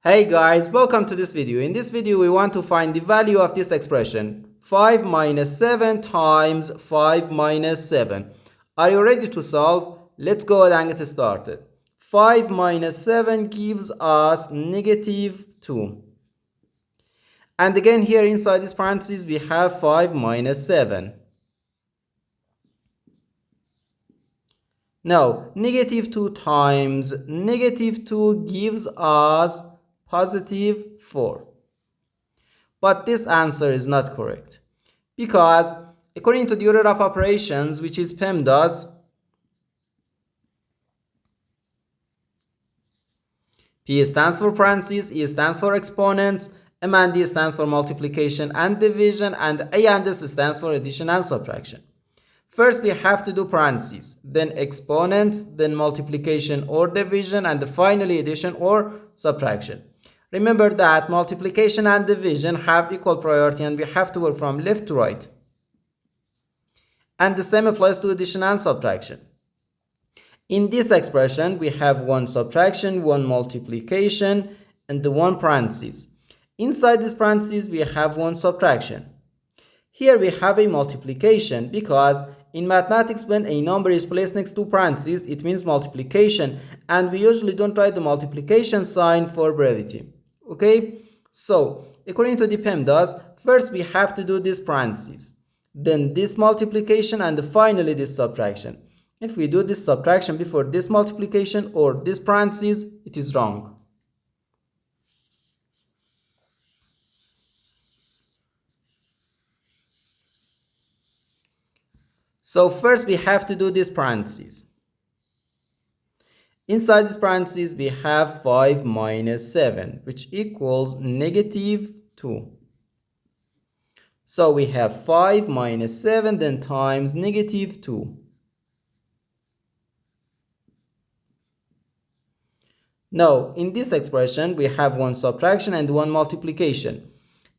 Hey guys, welcome to this video. In this video, we want to find the value of this expression 5 minus 7 times 5 minus 7. Are you ready to solve? Let's go ahead and get started. 5 minus 7 gives us negative 2. And again, here inside this parentheses, we have 5 minus 7. Now, negative 2 times negative 2 gives us positive 4. But this answer is not correct because according to the order of operations, which is PEMDAS, P stands for parentheses, E stands for exponents, M and D stands for multiplication and division, and A and S stands for addition and subtraction. First, we have to do parentheses, then exponents, then multiplication or division, and finally addition or subtraction. Remember that multiplication and division have equal priority and we have to work from left to right. And the same applies to addition and subtraction. In this expression, we have one subtraction, one multiplication, and the one parentheses. Inside this parentheses, we have one subtraction. Here we have a multiplication because in mathematics, when a number is placed next to parentheses, it means multiplication, and we usually don't write the multiplication sign for brevity. Okay, so according to the PEMDAS, first we have to do this parentheses, then this multiplication, and finally this subtraction. If we do this subtraction before this multiplication or this parentheses, it is wrong. So first we have to do this parentheses. Inside this parentheses, we have 5 minus 7, which equals negative 2. So we have 5 minus 7, then times negative 2. Now, in this expression, we have one subtraction and one multiplication.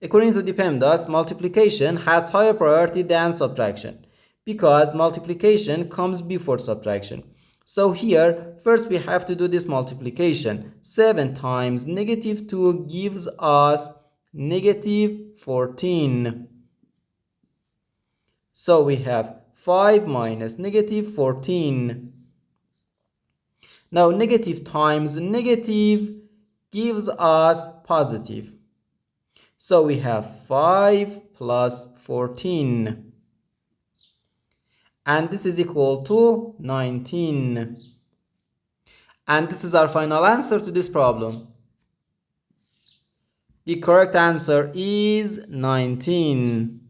According to the PEMDAS, multiplication has higher priority than subtraction because multiplication comes before subtraction. So here, first we have to do this multiplication. 7 times negative 2 gives us negative 14. So we have 5 minus negative 14. Now negative times negative gives us positive. So we have 5 plus 14. And this is equal to 19. And this is our final answer to this problem. The correct answer is 19.